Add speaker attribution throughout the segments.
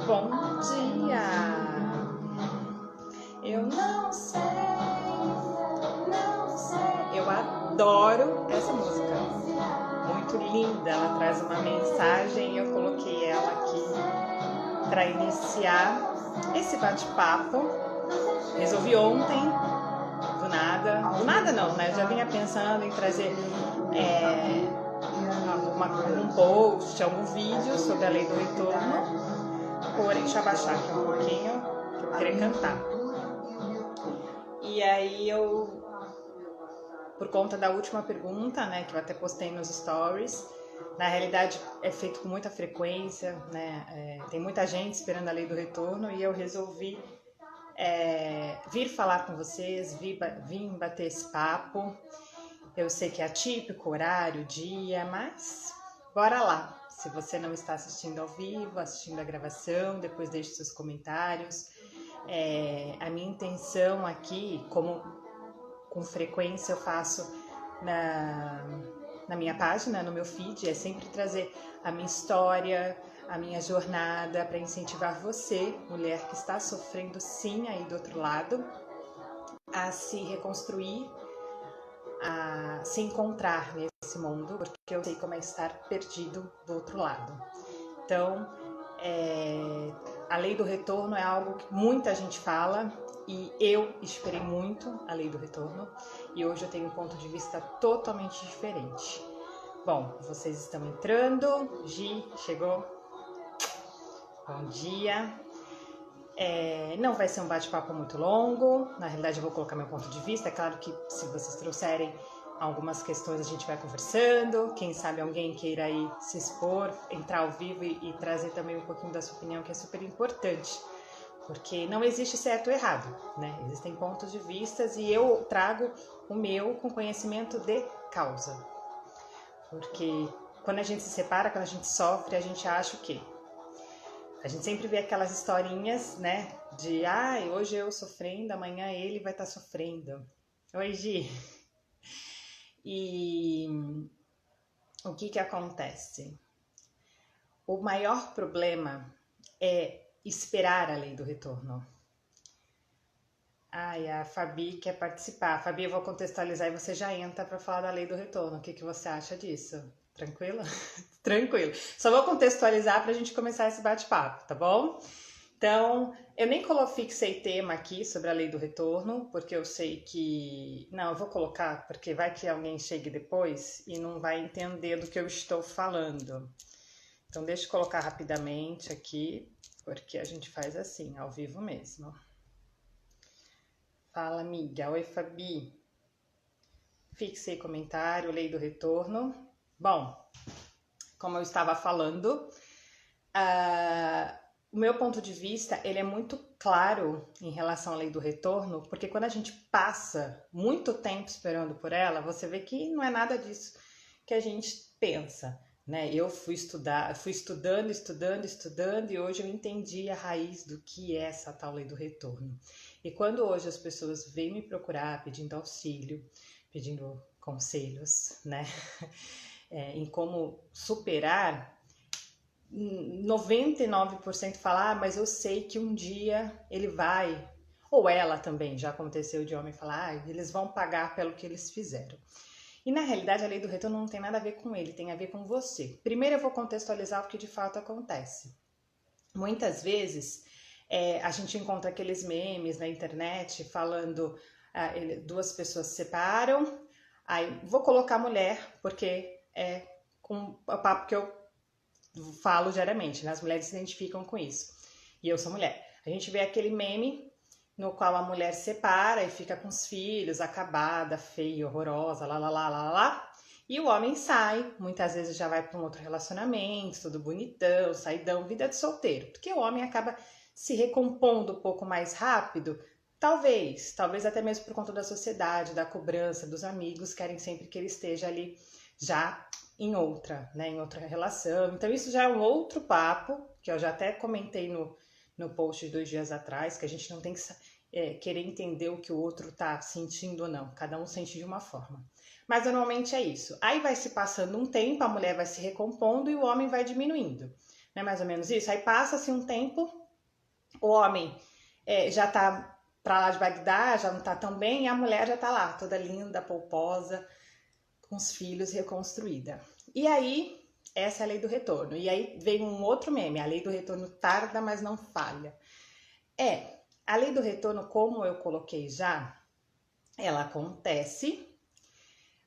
Speaker 1: Bom dia! Eu não sei. Eu adoro essa música. Muito linda, ela traz uma mensagem e eu coloquei ela aqui para iniciar esse bate-papo. Resolvi ontem, do nada não, né? Já vinha pensando em trazer um post, algum vídeo sobre a lei do retorno. Porém, deixa eu abaixar aqui um pouquinho, que eu queria cantar. E aí por conta da última pergunta, né, que eu até postei nos stories, na realidade é feito com muita frequência, né, tem muita gente esperando a lei do retorno e eu resolvi vir falar com vocês, vim bater esse papo. Eu sei que é atípico, horário, dia, mas bora lá. Se você não está assistindo ao vivo, assistindo a gravação, depois deixe seus comentários. A minha intenção aqui, como com frequência eu faço na minha página, no meu feed, é sempre trazer a minha história, a minha jornada, para incentivar você, mulher que está sofrendo sim aí do outro lado, a se reconstruir, a se encontrar nesse mundo, porque eu sei como é estar perdido do outro lado. Então, a lei do retorno é algo que muita gente fala e eu esperei muito a lei do retorno e hoje eu tenho um ponto de vista totalmente diferente. Bom, vocês estão entrando, Gi chegou, bom dia. Não vai ser um bate-papo muito longo, na realidade eu vou colocar meu ponto de vista, é claro que se vocês trouxerem algumas questões a gente vai conversando, quem sabe alguém queira aí se expor, entrar ao vivo e trazer também um pouquinho da sua opinião, que é super importante, porque não existe certo ou errado, né? Existem pontos de vista e eu trago o meu com conhecimento de causa, porque quando a gente se separa, quando a gente sofre, a gente acha o quê? A gente sempre vê aquelas historinhas, né, de hoje eu sofrendo, amanhã ele vai estar sofrendo. Oi, Gi. E o que acontece? O maior problema é esperar a lei do retorno. A Fabi quer participar. Fabi, eu vou contextualizar e você já entra para falar da lei do retorno. O que você acha disso? Tranquilo? Tranquilo. Só vou contextualizar para a gente começar esse bate-papo, tá bom? Então, eu nem fixei tema aqui sobre a lei do retorno, porque eu sei que... Não, eu vou colocar, porque vai que alguém chegue depois e não vai entender do que eu estou falando. Então, deixa eu colocar rapidamente aqui, porque a gente faz assim, ao vivo mesmo. Fala, amiga. Oi, Fabi. Fixei comentário, lei do retorno. Bom, como eu estava falando, o meu ponto de vista, ele é muito claro em relação à lei do retorno, porque quando a gente passa muito tempo esperando por ela, você vê que não é nada disso que a gente pensa, né? Eu fui estudando e hoje eu entendi a raiz do que é essa tal lei do retorno. E quando hoje as pessoas vêm me procurar pedindo auxílio, pedindo conselhos, né? Em como superar, 99% fala, mas eu sei que um dia ele vai, ou ela também, já aconteceu de homem falar, eles vão pagar pelo que eles fizeram. E na realidade a lei do retorno não tem nada a ver com ele, tem a ver com você. Primeiro eu vou contextualizar o que de fato acontece. Muitas vezes a gente encontra aqueles memes na internet falando, duas pessoas se separam, aí vou colocar mulher, porque é com o papo que eu falo diariamente, né? As mulheres se identificam com isso. E eu sou mulher. A gente vê aquele meme no qual a mulher se separa e fica com os filhos, acabada, feia, horrorosa, lá. E o homem sai, muitas vezes já vai para um outro relacionamento, tudo bonitão, saidão, vida de solteiro. Porque o homem acaba se recompondo um pouco mais rápido, talvez até mesmo por conta da sociedade, da cobrança, dos amigos, querem sempre que ele esteja ali já em outra, né, em outra relação. Então isso já é um outro papo, que eu já até comentei no post de 2 dias atrás, que a gente não tem que querer entender o que o outro tá sentindo ou não, cada um sente de uma forma. Mas normalmente é isso. Aí vai se passando um tempo, a mulher vai se recompondo e o homem vai diminuindo. Não é mais ou menos isso? Aí passa-se um tempo, o homem já tá pra lá de Bagdá, já não tá tão bem, e a mulher já tá lá, toda linda, polposa, com os filhos, reconstruída. E aí, essa é a lei do retorno. E aí vem um outro meme, a lei do retorno tarda, mas não falha. A lei do retorno, como eu coloquei já, ela acontece,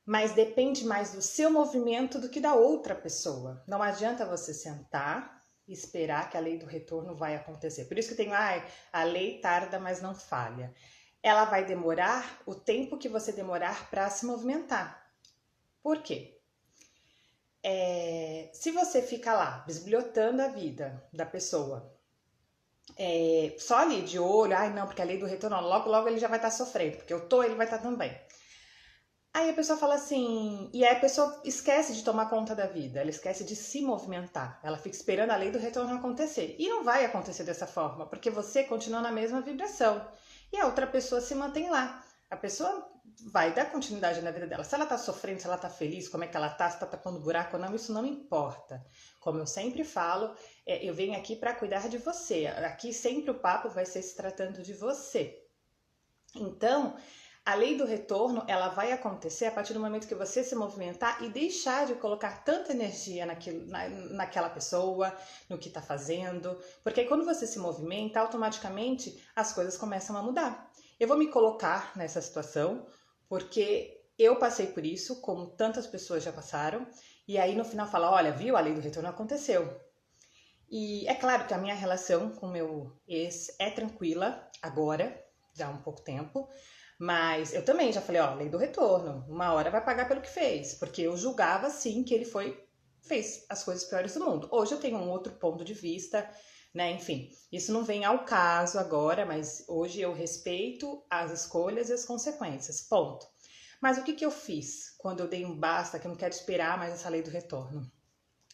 Speaker 1: mas depende mais do seu movimento do que da outra pessoa. Não adianta você sentar e esperar que a lei do retorno vai acontecer. Por isso que tem a lei tarda, mas não falha. Ela vai demorar o tempo que você demorar para se movimentar. Por quê? Se você fica lá bisbilhotando a vida da pessoa, só ali de olho, não, porque a lei do retorno, logo ele já vai estar sofrendo, porque eu tô, ele vai estar também. Aí a pessoa fala assim, e aí a pessoa esquece de tomar conta da vida, ela esquece de se movimentar, ela fica esperando a lei do retorno acontecer. E não vai acontecer dessa forma, porque você continua na mesma vibração e a outra pessoa se mantém lá. A pessoa vai dar continuidade na vida dela. Se ela tá sofrendo, se ela tá feliz, como é que ela tá, se tá tapando buraco ou não, isso não importa. Como eu sempre falo, eu venho aqui para cuidar de você. Aqui sempre o papo vai ser se tratando de você. Então, a lei do retorno, ela vai acontecer a partir do momento que você se movimentar e deixar de colocar tanta energia naquela pessoa, no que está fazendo. Porque aí quando você se movimenta, automaticamente as coisas começam a mudar. Eu vou me colocar nessa situação porque eu passei por isso, como tantas pessoas já passaram. E aí no final fala, olha, viu? A lei do retorno aconteceu. E é claro que a minha relação com meu ex é tranquila agora, já há um pouco tempo. Mas eu também já falei, lei do retorno, uma hora vai pagar pelo que fez, porque eu julgava sim que ele fez as coisas piores do mundo. Hoje eu tenho um outro ponto de vista, né? Enfim, isso não vem ao caso agora, mas hoje eu respeito as escolhas e as consequências, ponto. Mas o que eu fiz quando eu dei um basta, que eu não quero esperar mais essa lei do retorno?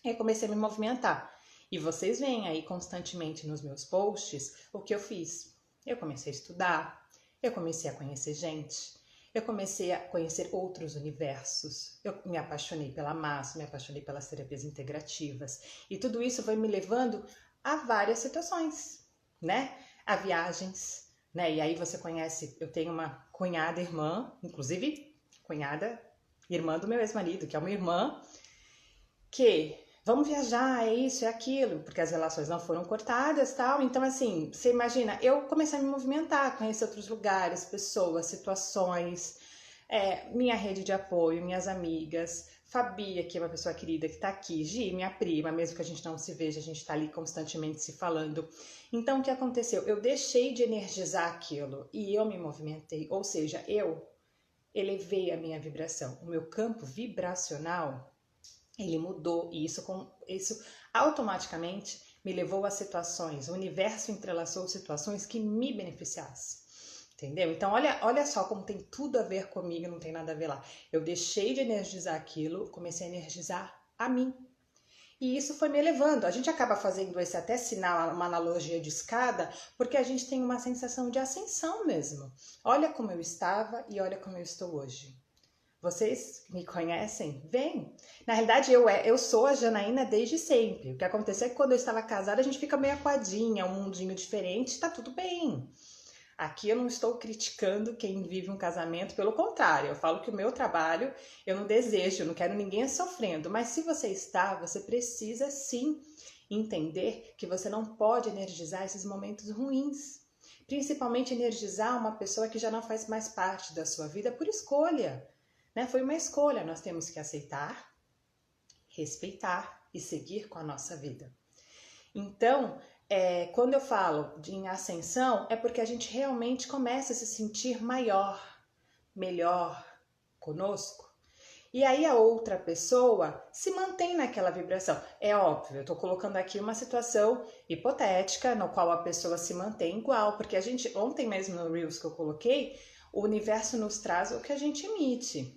Speaker 1: Eu comecei a me movimentar. E vocês veem aí constantemente nos meus posts o que eu fiz. Eu comecei a estudar, eu comecei a conhecer gente, eu comecei a conhecer outros universos, eu me apaixonei pela massa, me apaixonei pelas terapias integrativas e tudo isso foi me levando a várias situações, né? A viagens, né? E aí você conhece, eu tenho uma cunhada irmã, inclusive cunhada irmã do meu ex-marido, que é uma irmã que vamos viajar, é isso, é aquilo, porque as relações não foram cortadas, tal. Então, assim, você imagina, eu comecei a me movimentar, conhecer outros lugares, pessoas, situações, minha rede de apoio, minhas amigas, Fabi, que é uma pessoa querida que tá aqui, Gi, minha prima, mesmo que a gente não se veja, a gente tá ali constantemente se falando. Então, o que aconteceu? Eu deixei de energizar aquilo e eu me movimentei, ou seja, eu elevei a minha vibração, o meu campo vibracional, ele mudou e isso automaticamente me levou a situações, o universo entrelaçou situações que me beneficiassem, entendeu? Então olha só como tem tudo a ver comigo, não tem nada a ver lá. Eu deixei de energizar aquilo, comecei a energizar a mim. E isso foi me elevando. A gente acaba fazendo esse até sinal, uma analogia de escada, porque a gente tem uma sensação de ascensão mesmo. Olha como eu estava e olha como eu estou hoje. Vocês que me conhecem, vem. Na realidade, eu sou a Janaína desde sempre. O que aconteceu é que quando eu estava casada, a gente fica meio aquadinha, um mundinho diferente, tá tudo bem. Aqui eu não estou criticando quem vive um casamento, pelo contrário, eu falo que o meu trabalho eu não desejo, eu não quero ninguém sofrendo. Mas se você está, você precisa sim entender que você não pode energizar esses momentos ruins. Principalmente energizar uma pessoa que já não faz mais parte da sua vida por escolha. Foi uma escolha, nós temos que aceitar, respeitar e seguir com a nossa vida. Então, quando eu falo em ascensão, é porque a gente realmente começa a se sentir maior, melhor conosco. E aí a outra pessoa se mantém naquela vibração. É óbvio, eu estou colocando aqui uma situação hipotética no qual a pessoa se mantém igual, porque a gente, ontem mesmo no Reels que eu coloquei, o universo nos traz o que a gente emite.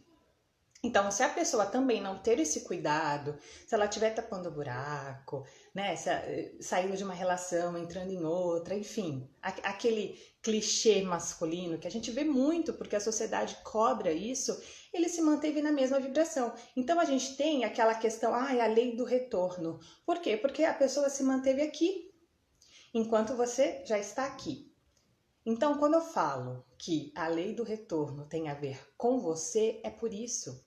Speaker 1: Então, se a pessoa também não ter esse cuidado, se ela estiver tapando buraco, né, saindo de uma relação, entrando em outra, enfim, aquele clichê masculino que a gente vê muito, porque a sociedade cobra isso, ele se manteve na mesma vibração. Então a gente tem aquela questão, é a lei do retorno. Por quê? Porque a pessoa se manteve aqui, enquanto você já está aqui. Então, quando eu falo que a lei do retorno tem a ver com você, é por isso.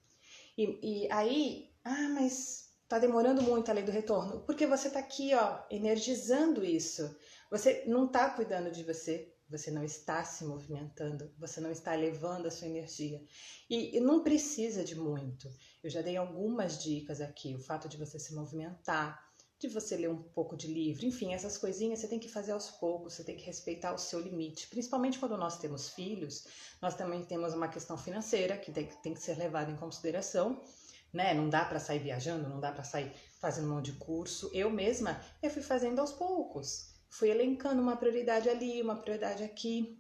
Speaker 1: E aí, mas tá demorando muito a lei do retorno, porque você tá aqui, energizando isso. Você não tá cuidando de você, você não está se movimentando, você não está elevando a sua energia. E não precisa de muito. Eu já dei algumas dicas aqui, o fato de você se movimentar, de você ler um pouco de livro, enfim, essas coisinhas você tem que fazer aos poucos, você tem que respeitar o seu limite. Principalmente quando nós temos filhos, nós também temos uma questão financeira que tem que ser levada em consideração, né? Não dá para sair viajando, não dá para sair fazendo um monte de curso. Eu mesma, eu fui fazendo aos poucos, fui elencando uma prioridade ali, uma prioridade aqui,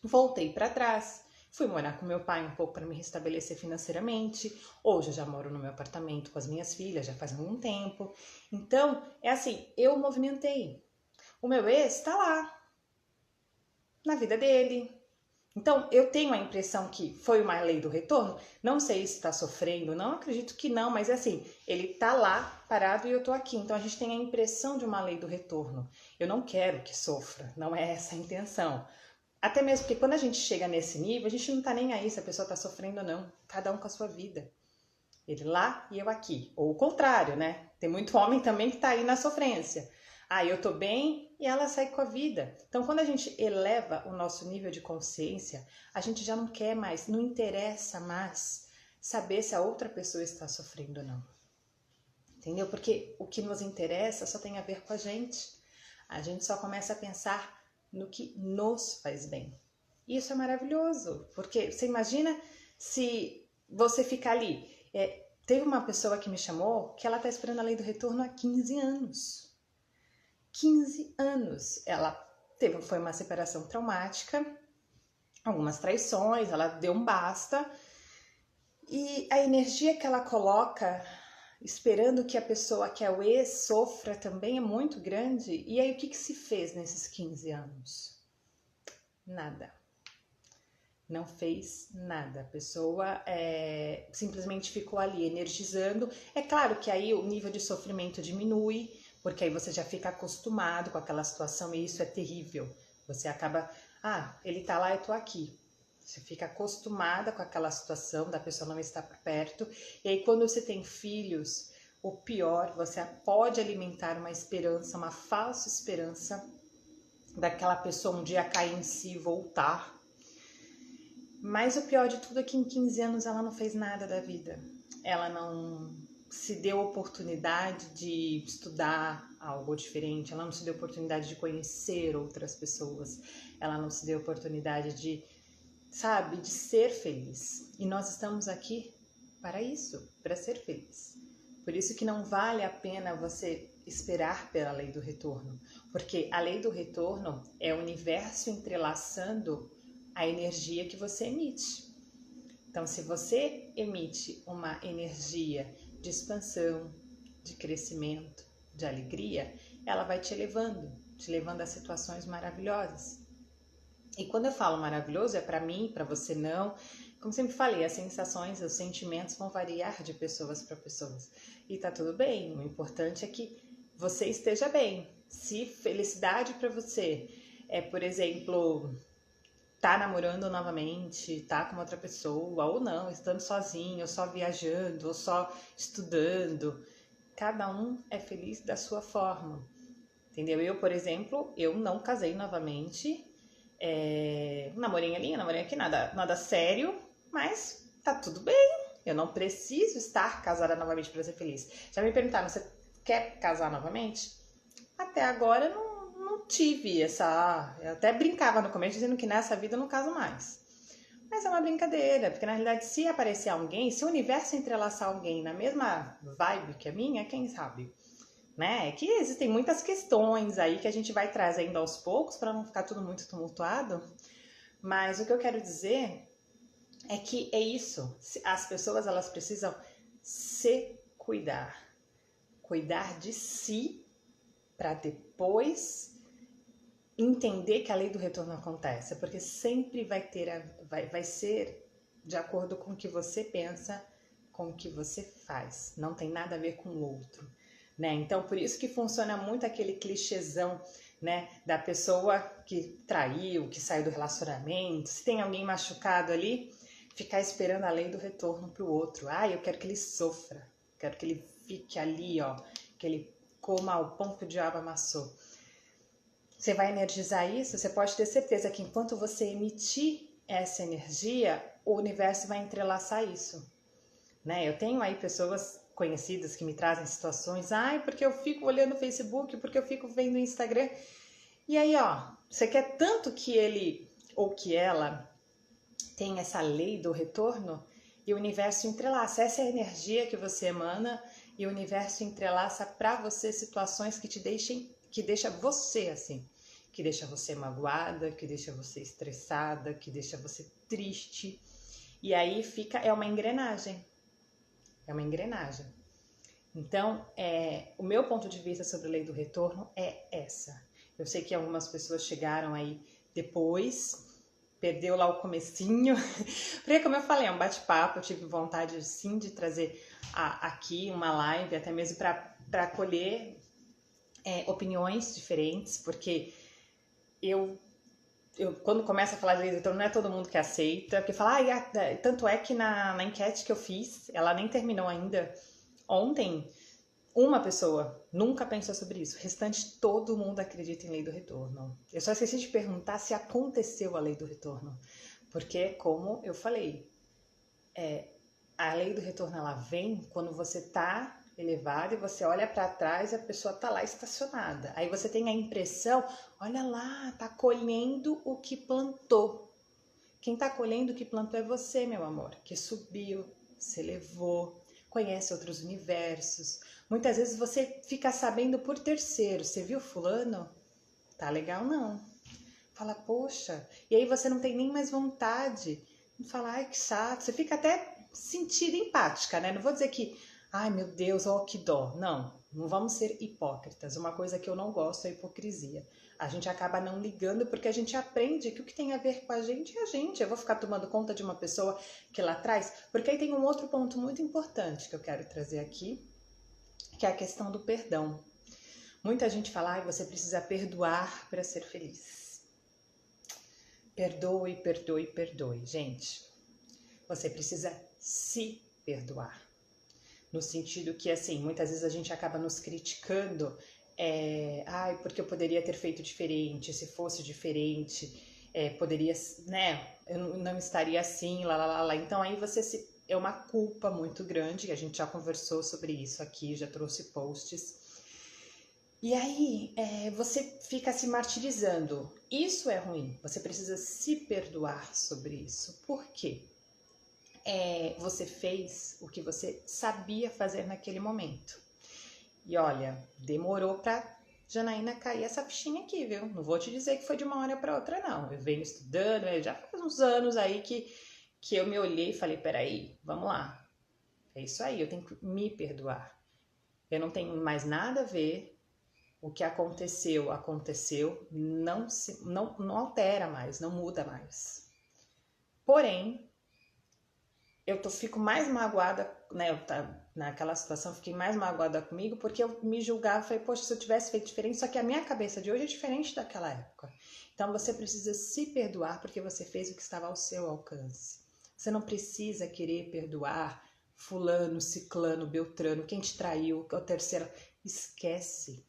Speaker 1: voltei para trás. Fui morar com meu pai um pouco para me restabelecer financeiramente. Hoje eu já moro no meu apartamento com as minhas filhas, já faz algum tempo. Então, é assim, eu movimentei. O meu ex está lá, na vida dele. Então, eu tenho a impressão que foi uma lei do retorno. Não sei se está sofrendo, não acredito que não, mas é assim, ele está lá parado e eu estou aqui. Então, a gente tem a impressão de uma lei do retorno. Eu não quero que sofra, não é essa a intenção. Até mesmo porque quando a gente chega nesse nível, a gente não tá nem aí se a pessoa tá sofrendo ou não. Cada um com a sua vida. Ele lá e eu aqui. Ou o contrário, né? Tem muito homem também que tá aí na sofrência. Eu tô bem e ela sai com a vida. Então, quando a gente eleva o nosso nível de consciência, a gente já não quer mais, não interessa mais saber se a outra pessoa está sofrendo ou não. Entendeu? Porque o que nos interessa só tem a ver com a gente. A gente só começa a pensar no que nos faz bem. Isso é maravilhoso, porque você imagina se você ficar ali. Teve uma pessoa que me chamou que ela está esperando a lei do retorno há 15 anos. 15 anos. Ela foi uma separação traumática, algumas traições, ela deu um basta. E a energia que ela coloca esperando que a pessoa, que é o ex, sofra também é muito grande. E aí o que se fez nesses 15 anos? Nada. Não fez nada. A pessoa simplesmente ficou ali energizando. É claro que aí o nível de sofrimento diminui, porque aí você já fica acostumado com aquela situação e isso é terrível. Você acaba, ele tá lá, eu tô aqui. Você fica acostumada com aquela situação da pessoa não estar por perto. E aí quando você tem filhos, o pior, você pode alimentar uma esperança, uma falsa esperança daquela pessoa um dia cair em si e voltar. Mas o pior de tudo é que em 15 anos ela não fez nada da vida. Ela não se deu oportunidade de estudar algo diferente, ela não se deu oportunidade de conhecer outras pessoas, ela não se deu oportunidade de ser feliz. E nós estamos aqui para isso, para ser feliz. Por isso que não vale a pena você esperar pela lei do retorno, porque a lei do retorno é o universo entrelaçando a energia que você emite. Então, se você emite uma energia de expansão, de crescimento, de alegria, ela vai te levando a situações maravilhosas. E quando eu falo maravilhoso, é para mim, para você não. Como sempre falei, as sensações, os sentimentos vão variar de pessoas para pessoas. E tá tudo bem, o importante é que você esteja bem. Se felicidade para você é, por exemplo, tá namorando novamente, tá com outra pessoa, ou não, estando sozinho, ou só viajando, ou só estudando. Cada um é feliz da sua forma, entendeu? Eu, por exemplo, eu não casei novamente, namorinho aqui, nada sério, mas tá tudo bem. Eu não preciso estar casada novamente para ser feliz. Já me perguntaram, você quer casar novamente? Até agora não tive essa... Eu até brincava no começo dizendo que nessa vida eu não caso mais. Mas é uma brincadeira, porque na realidade se aparecer alguém, se o universo entrelaçar alguém na mesma vibe que a minha, quem sabe? Né? É que existem muitas questões aí que a gente vai trazendo aos poucos para não ficar tudo muito tumultuado. Mas o que eu quero dizer é que é isso. As pessoas elas precisam se cuidar. Cuidar de si para depois entender que a lei do retorno acontece, porque sempre vai ser de acordo com o que você pensa, com o que você faz. Não tem nada a ver com o outro, né? Então, por isso que funciona muito aquele clichêzão, né, da pessoa que traiu, que saiu do relacionamento. Se tem alguém machucado ali, ficar esperando a lei do retorno pro outro. Eu quero que ele sofra, quero que ele fique ali, ó, que ele coma o pão que o diabo amassou. Você vai energizar isso, você pode ter certeza que enquanto você emitir essa energia, o universo vai entrelaçar isso, né? Eu tenho aí pessoas conhecidas que me trazem situações, porque eu fico olhando o Facebook, porque eu fico vendo o Instagram, e aí, ó, você quer tanto que ele ou que ela tenha essa lei do retorno, e o universo entrelaça, essa é a energia que você emana, e o universo entrelaça para você situações que deixa você assim, que deixa você magoada, que deixa você estressada, que deixa você triste, e aí é uma engrenagem. É uma engrenagem. Então, o meu ponto de vista sobre a lei do retorno é essa. Eu sei que algumas pessoas chegaram aí depois, perdeu lá o comecinho, porque como eu falei, é um bate-papo, eu tive vontade sim de trazer aqui uma live, até mesmo para colher opiniões diferentes, porque eu quando começa a falar de lei do retorno, não é todo mundo que aceita, porque fala, tanto é que na enquete que eu fiz, ela nem terminou ainda ontem, uma pessoa nunca pensou sobre isso, o restante todo mundo acredita em lei do retorno. Eu só esqueci de perguntar se aconteceu a lei do retorno, porque como eu falei, a lei do retorno ela vem quando você tá elevado e você olha para trás e a pessoa tá lá estacionada. Aí você tem a impressão, olha lá, tá colhendo o que plantou. Quem tá colhendo o que plantou é você, meu amor, que subiu, se elevou, conhece outros universos. Muitas vezes você fica sabendo por terceiro, você viu fulano? Tá legal não. Fala, poxa, e aí você não tem nem mais vontade. Fala, que chato, você fica até sentida empática, né? Não vou dizer que meu Deus, que dó. Não vamos ser hipócritas. Uma coisa que eu não gosto é a hipocrisia. A gente acaba não ligando porque a gente aprende que o que tem a ver com a gente é a gente. Eu vou ficar tomando conta de uma pessoa que lá atrás, porque aí tem um outro ponto muito importante que eu quero trazer aqui, que é a questão do perdão. Muita gente fala, você precisa perdoar para ser feliz. Perdoe, perdoe, perdoe. Gente, você precisa se perdoar. No sentido que, assim, muitas vezes a gente acaba nos criticando, porque eu poderia ter feito diferente, se fosse diferente, poderia, né, eu não estaria assim, lá. Então aí é uma culpa muito grande, a gente já conversou sobre isso aqui, já trouxe posts. E aí você fica se martirizando. Isso é ruim, você precisa se perdoar sobre isso. Por quê? Você fez o que você sabia fazer naquele momento. E olha, demorou pra Janaína cair essa fichinha aqui, viu? Não vou te dizer que foi de uma hora para outra, não. Eu venho estudando, já faz uns anos aí que eu me olhei e falei, peraí, vamos lá. É isso aí, eu tenho que me perdoar. Eu não tenho mais nada a ver. O que aconteceu, não altera mais, não muda mais. Porém, fico mais magoada, né? Naquela situação, fiquei mais magoada comigo porque eu me julgava, falei, poxa, se eu tivesse feito diferente, só que a minha cabeça de hoje é diferente daquela época. Então você precisa se perdoar porque você fez o que estava ao seu alcance. Você não precisa querer perdoar fulano, ciclano, beltrano, quem te traiu, o terceiro. Esquece.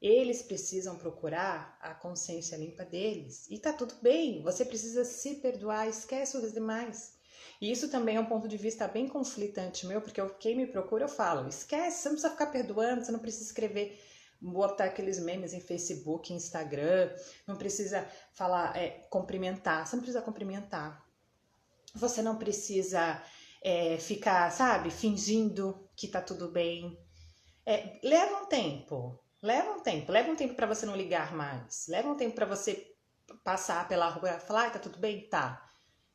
Speaker 1: Eles precisam procurar a consciência limpa deles. E tá tudo bem, você precisa se perdoar, esquece os demais. E isso também é um ponto de vista bem conflitante meu, porque quem me procura eu falo, esquece, você não precisa ficar perdoando, você não precisa escrever, botar aqueles memes em Facebook, Instagram, não precisa falar, cumprimentar, você não precisa cumprimentar. Você não precisa ficar, sabe, fingindo que tá tudo bem. Leva um tempo para você não ligar mais, leva um tempo para você passar pela rua e falar, tá tudo bem? Tá.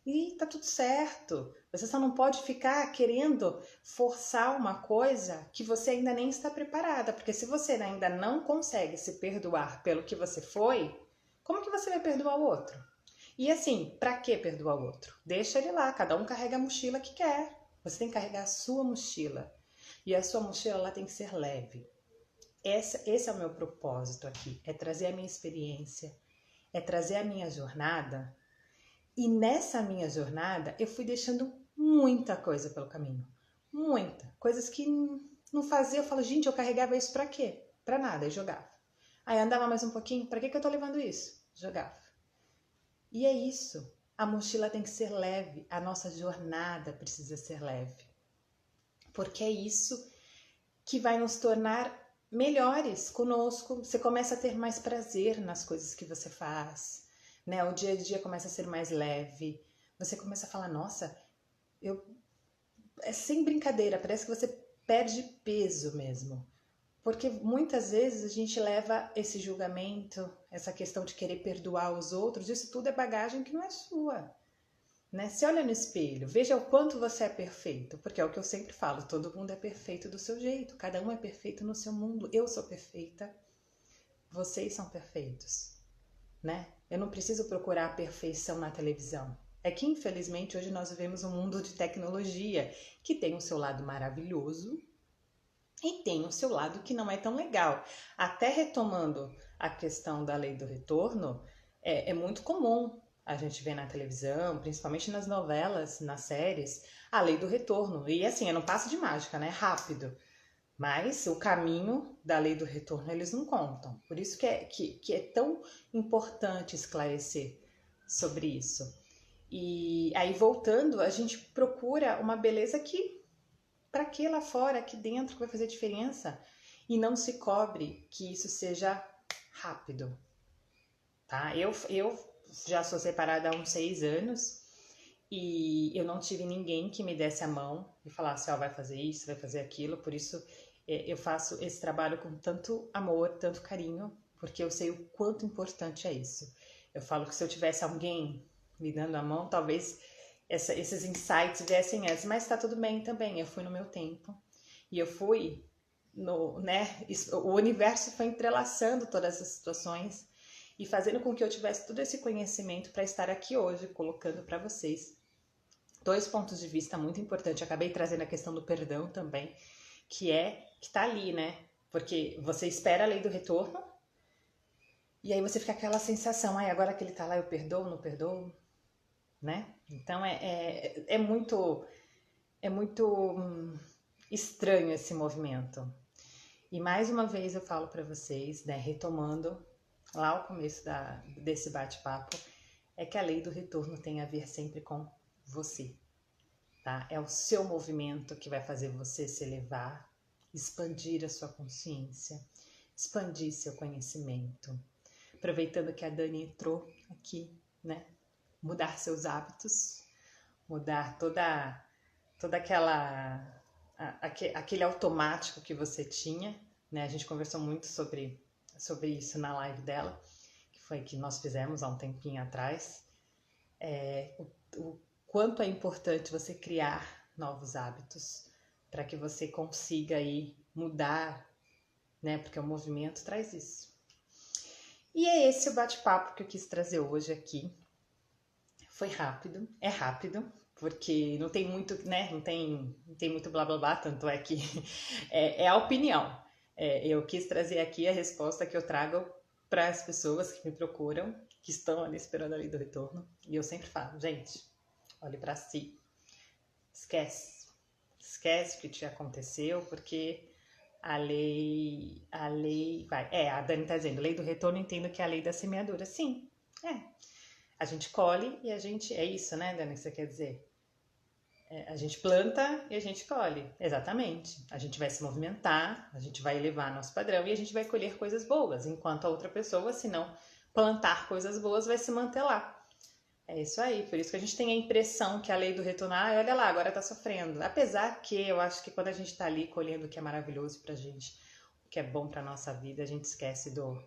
Speaker 1: E tá tudo certo. Você só não pode ficar querendo forçar uma coisa que você ainda nem está preparada, porque se você ainda não consegue se perdoar pelo que você foi, como que você vai perdoar o outro? E assim, pra que perdoar o outro? Deixa ele lá, cada um carrega a mochila que quer. Você tem que carregar a sua mochila. E a sua mochila lá tem que ser leve. Esse é o meu propósito aqui, é trazer a minha experiência, é trazer a minha jornada. E nessa minha jornada, eu fui deixando muita coisa pelo caminho. Muita. Coisas que não fazia. Eu falo, gente, eu carregava isso pra quê? Pra nada, eu jogava. Aí andava mais um pouquinho, pra que eu tô levando isso? Jogava. E é isso. A mochila tem que ser leve, a nossa jornada precisa ser leve. Porque é isso que vai nos tornar melhores conosco. Você começa a ter mais prazer nas coisas que você faz, né? O dia a dia começa a ser mais leve. Você começa a falar, nossa, é sem brincadeira, parece que você perde peso mesmo. Porque muitas vezes a gente leva esse julgamento, essa questão de querer perdoar os outros, isso tudo é bagagem que não é sua. Né? Se olha no espelho, veja o quanto você é perfeito, porque é o que eu sempre falo, todo mundo é perfeito do seu jeito, cada um é perfeito no seu mundo, eu sou perfeita, vocês são perfeitos, né? Eu não preciso procurar a perfeição na televisão. É que infelizmente hoje nós vivemos um mundo de tecnologia que tem o seu lado maravilhoso e tem o seu lado que não é tão legal. Até retomando a questão da lei do retorno, é muito comum a gente vê na televisão, principalmente nas novelas, nas séries, a lei do retorno. E assim, eu não passo de mágica, né? Rápido. Mas o caminho da lei do retorno eles não contam. Por isso que é tão importante esclarecer sobre isso. E aí, voltando, a gente procura uma beleza que, para que lá fora, aqui dentro, que vai fazer diferença? E não se cobre que isso seja rápido. Tá? Eu já sou separada há uns 6 anos e eu não tive ninguém que me desse a mão e falasse, ó, vai fazer isso, vai fazer aquilo. Por isso eu faço esse trabalho com tanto amor, tanto carinho, porque eu sei o quanto importante é isso. Eu falo que se eu tivesse alguém me dando a mão, talvez esses insights viessem antes, mas tá tudo bem também. Eu fui no meu tempo e eu fui né? O universo foi entrelaçando todas as situações e fazendo com que eu tivesse todo esse conhecimento para estar aqui hoje, colocando para vocês 2 pontos de vista muito importantes. Eu acabei trazendo a questão do perdão também, que tá ali, né? Porque você espera a lei do retorno e aí você fica aquela sensação, agora que ele tá lá, eu perdoo, não perdoo, né? Então é muito estranho esse movimento. E mais uma vez eu falo para vocês, né, retomando lá o começo desse bate-papo, é que a lei do retorno tem a ver sempre com você, tá? É o seu movimento que vai fazer você se elevar, expandir a sua consciência, expandir seu conhecimento. Aproveitando que a Dani entrou aqui, né? Mudar seus hábitos, mudar toda aquele automático que você tinha, né? A gente conversou muito sobre isso na live dela, que foi que nós fizemos há um tempinho atrás. O quanto é importante você criar novos hábitos para que você consiga aí mudar, né? Porque o movimento traz isso. E é esse o bate-papo que eu quis trazer hoje aqui. Foi rápido, é rápido, porque não tem muito, né? Não tem muito blá blá blá, tanto é que é a opinião. Eu quis trazer aqui a resposta que eu trago para as pessoas que me procuram, que estão ali esperando a lei do retorno. E eu sempre falo, gente, olhe para si. Esquece o que te aconteceu, porque a lei vai. A Dani tá dizendo, lei do retorno, entendo que é a lei da semeadura. Sim, a gente colhe e a gente... É isso, né, Dani, que você quer dizer? A gente planta e a gente colhe. Exatamente. A gente vai se movimentar, a gente vai elevar nosso padrão e a gente vai colher coisas boas, enquanto a outra pessoa, se não plantar coisas boas, vai se manter lá. É isso aí. Por isso que a gente tem a impressão que a lei do retorno, olha lá, agora tá sofrendo. Apesar que eu acho que quando a gente tá ali colhendo o que é maravilhoso pra gente, o que é bom pra nossa vida, a gente esquece do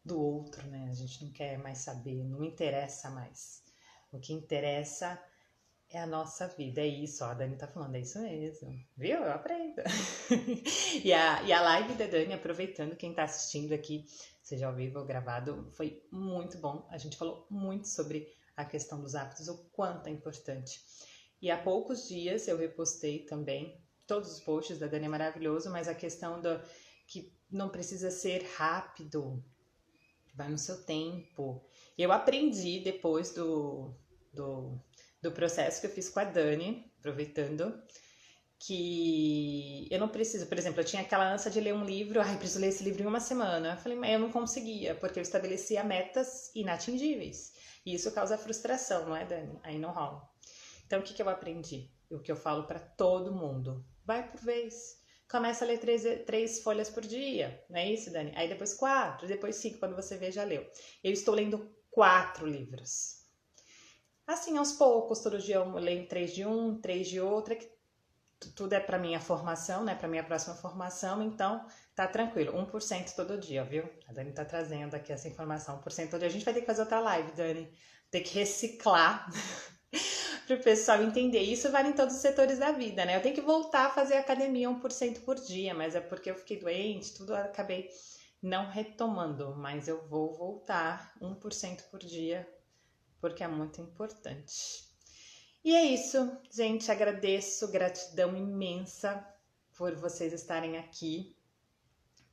Speaker 1: outro, né? A gente não quer mais saber, não interessa mais. O que interessa é a nossa vida, é isso, ó, a Dani tá falando, é isso mesmo, viu? Eu aprendo. e a live da Dani, aproveitando, quem tá assistindo aqui, seja ao vivo ou gravado, foi muito bom. A gente falou muito sobre a questão dos hábitos, o quanto é importante. E há poucos dias eu repostei também, todos os posts da Dani é maravilhoso, mas a questão que não precisa ser rápido, vai no seu tempo. Eu aprendi depois do processo que eu fiz com a Dani, aproveitando, que eu não preciso, por exemplo, eu tinha aquela ânsia de ler um livro, preciso ler esse livro em uma semana. Eu falei, mas eu não conseguia, porque eu estabelecia metas inatingíveis. E isso causa frustração, não é, Dani? Aí não rola. Então, o que eu aprendi? O que eu falo para todo mundo. Vai por vez. Começa a ler 3 folhas por dia, não é isso, Dani? Aí depois 4, depois 5, quando você vê, já leu. Eu estou lendo 4 livros. Assim, aos poucos, todo dia eu leio 3 de um, 3 de outra, que tudo é para minha formação, né? Para minha próxima formação, então tá tranquilo. 1% todo dia, viu? A Dani tá trazendo aqui essa informação. 1% todo dia. A gente vai ter que fazer outra live, Dani. Tem que reciclar para o pessoal entender. Isso vale em todos os setores da vida, né? Eu tenho que voltar a fazer academia 1% por dia, mas é porque eu fiquei doente, tudo eu acabei não retomando. Mas eu vou voltar 1% por dia, porque é muito importante. E é isso, gente, agradeço, gratidão imensa por vocês estarem aqui,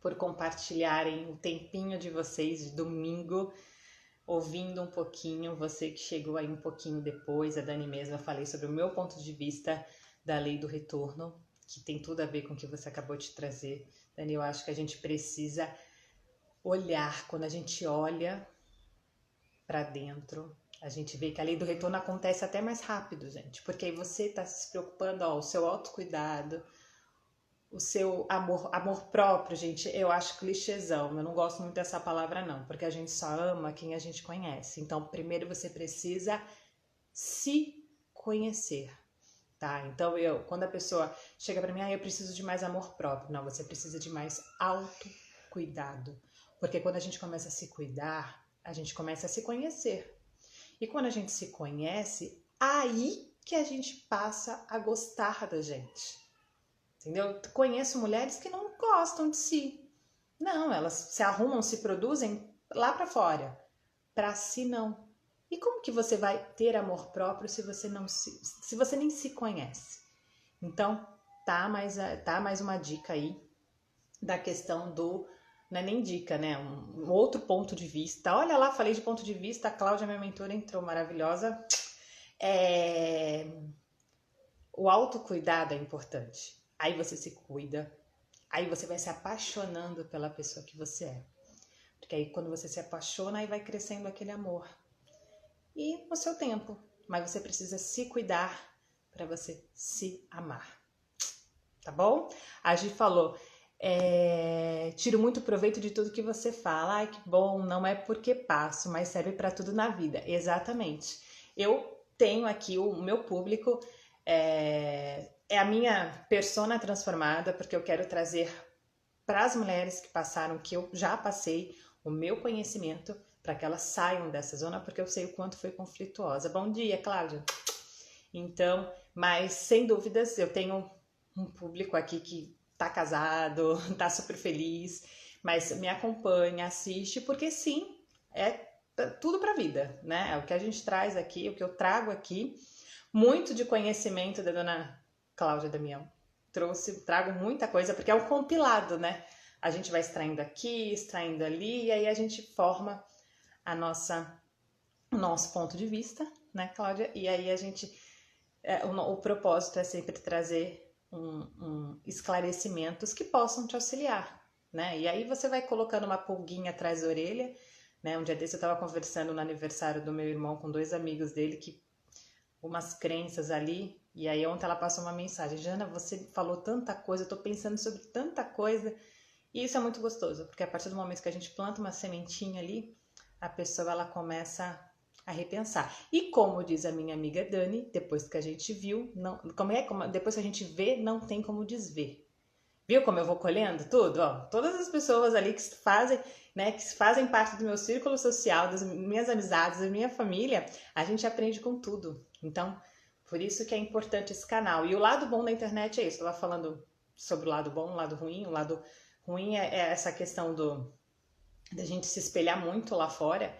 Speaker 1: por compartilharem o tempinho de vocês de domingo, ouvindo um pouquinho, você que chegou aí um pouquinho depois, a Dani mesma, eu falei sobre o meu ponto de vista da lei do retorno, que tem tudo a ver com o que você acabou de trazer. Dani, eu acho que a gente precisa olhar, quando a gente olha para dentro, a gente vê que a lei do retorno acontece até mais rápido, gente. Porque aí você tá se preocupando, o seu autocuidado, o seu amor próprio, gente. Eu acho clichêzão, eu não gosto muito dessa palavra não. Porque a gente só ama quem a gente conhece. Então, primeiro você precisa se conhecer, tá? Então, quando a pessoa chega pra mim, eu preciso de mais amor próprio. Não, você precisa de mais autocuidado. Porque quando a gente começa a se cuidar, a gente começa a se conhecer. E quando a gente se conhece, aí que a gente passa a gostar da gente. Entendeu? Conheço mulheres que não gostam de si. Não, elas se arrumam, se produzem lá pra fora. Pra si, não. E como que você vai ter amor próprio se você nem se conhece? Então, tá mais uma dica aí da questão do... Não é nem dica, né? Um outro ponto de vista. Olha lá, falei de ponto de vista, a Cláudia, minha mentora, entrou maravilhosa. O autocuidado é importante. Aí você se cuida, aí você vai se apaixonando pela pessoa que você é. Porque aí quando você se apaixona, aí vai crescendo aquele amor. E no seu tempo. Mas você precisa se cuidar para você se amar. Tá bom? A Gi falou... tiro muito proveito de tudo que você fala. Ai, que bom, não é porque passo, mas serve para tudo na vida. Exatamente. Eu tenho aqui o meu público, é a minha persona transformada, porque eu quero trazer para as mulheres que passaram, que eu já passei, o meu conhecimento, para que elas saiam dessa zona, porque eu sei o quanto foi conflituosa. Bom dia, Cláudia. Então, mas sem dúvidas, eu tenho um público aqui que tá casado, tá super feliz, mas me acompanha, assiste, porque sim, é tudo pra vida, né? É o que a gente traz aqui, o que eu trago aqui, muito de conhecimento da dona Cláudia Damião. Trago muita coisa, porque é um compilado, né? A gente vai extraindo aqui, extraindo ali, e aí a gente forma o nosso ponto de vista, né, Cláudia? E aí a gente, o propósito é sempre trazer esclarecimentos que possam te auxiliar, né? E aí você vai colocando uma pulguinha atrás da orelha, né? Um dia desse eu estava conversando no aniversário do meu irmão com 2 amigos dele, que umas crenças ali, e aí ontem ela passou uma mensagem: Jana, você falou tanta coisa, eu tô pensando sobre tanta coisa, e isso é muito gostoso, porque a partir do momento que a gente planta uma sementinha ali, a pessoa ela começa a repensar. E como diz a minha amiga Dani, depois que a gente viu, depois que a gente vê, não tem como desver. Viu como eu vou colhendo tudo? Ó, todas as pessoas ali que fazem, né, que fazem parte do meu círculo social, das minhas amizades, da minha família, a gente aprende com tudo. Então, por isso que é importante esse canal. E o lado bom da internet é isso. Eu estava falando sobre o lado bom, o lado ruim. O lado ruim é essa questão da gente se espelhar muito lá fora.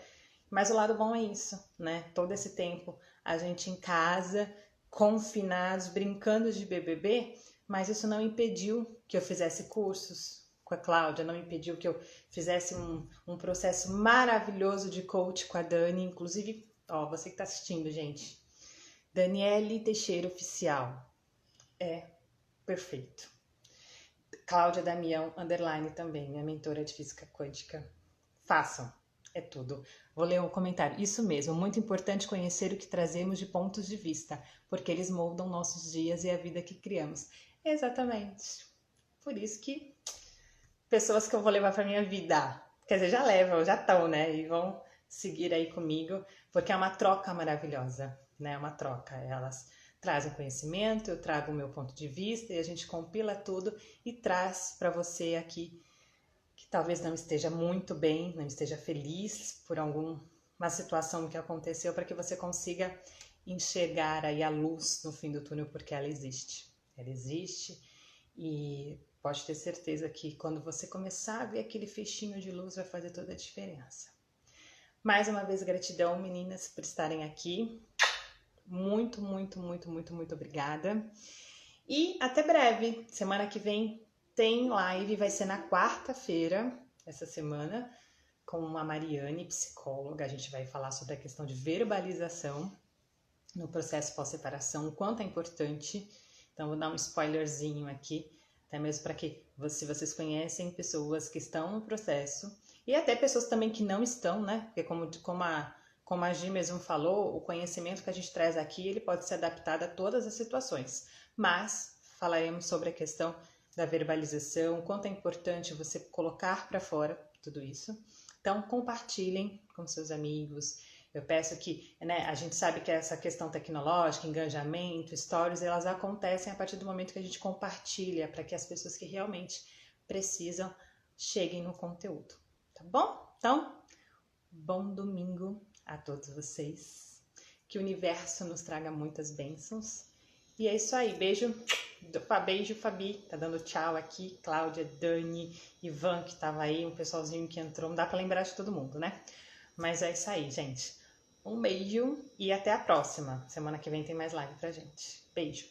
Speaker 1: Mas o lado bom é isso, né? Todo esse tempo a gente em casa, confinados, brincando de BBB, mas isso não impediu que eu fizesse cursos com a Cláudia, não impediu que eu fizesse um processo maravilhoso de coach com a Dani, inclusive, ó, você que tá assistindo, gente, Daniele Teixeira Oficial, é perfeito. Cláudia Damião, underline também, minha mentora de física quântica. Façam, é tudo. Vou ler um comentário. Isso mesmo, muito importante conhecer o que trazemos de pontos de vista, porque eles moldam nossos dias e a vida que criamos. Exatamente. Por isso que pessoas que eu vou levar para minha vida, quer dizer, já levam, já estão, né? E vão seguir aí comigo, porque é uma troca maravilhosa, né? É uma troca. Elas trazem conhecimento, eu trago o meu ponto de vista e a gente compila tudo e traz para você aqui que talvez não esteja muito bem, não esteja feliz por alguma situação que aconteceu, para que você consiga enxergar aí a luz no fim do túnel, porque ela existe. Ela existe e pode ter certeza que quando você começar a ver aquele fechinho de luz, vai fazer toda a diferença. Mais uma vez, gratidão, meninas, por estarem aqui. Muito, muito, muito, muito, muito obrigada. E até breve. Semana que vem tem live, vai ser na quarta-feira, essa semana, com a Mariane, psicóloga. A gente vai falar sobre a questão de verbalização no processo pós-separação, o quanto é importante. Então, vou dar um spoilerzinho aqui, até mesmo para que, se vocês conhecem pessoas que estão no processo, e até pessoas também que não estão, né? Porque como a Gi mesmo falou, o conhecimento que a gente traz aqui, ele pode ser adaptado a todas as situações. Mas falaremos sobre a questão da verbalização, o quanto é importante você colocar para fora tudo isso. Então, compartilhem com seus amigos. Eu peço que, né, a gente sabe que essa questão tecnológica, engajamento, stories, elas acontecem a partir do momento que a gente compartilha, para que as pessoas que realmente precisam cheguem no conteúdo, tá bom? Então, bom domingo a todos vocês. Que o universo nos traga muitas bênçãos. E é isso aí. Beijo, Fabi. Tá dando tchau aqui. Cláudia, Dani, Ivan, que tava aí, um pessoalzinho que entrou. Não dá pra lembrar de todo mundo, né? Mas é isso aí, gente. Um beijo e até a próxima. Semana que vem tem mais live pra gente. Beijo.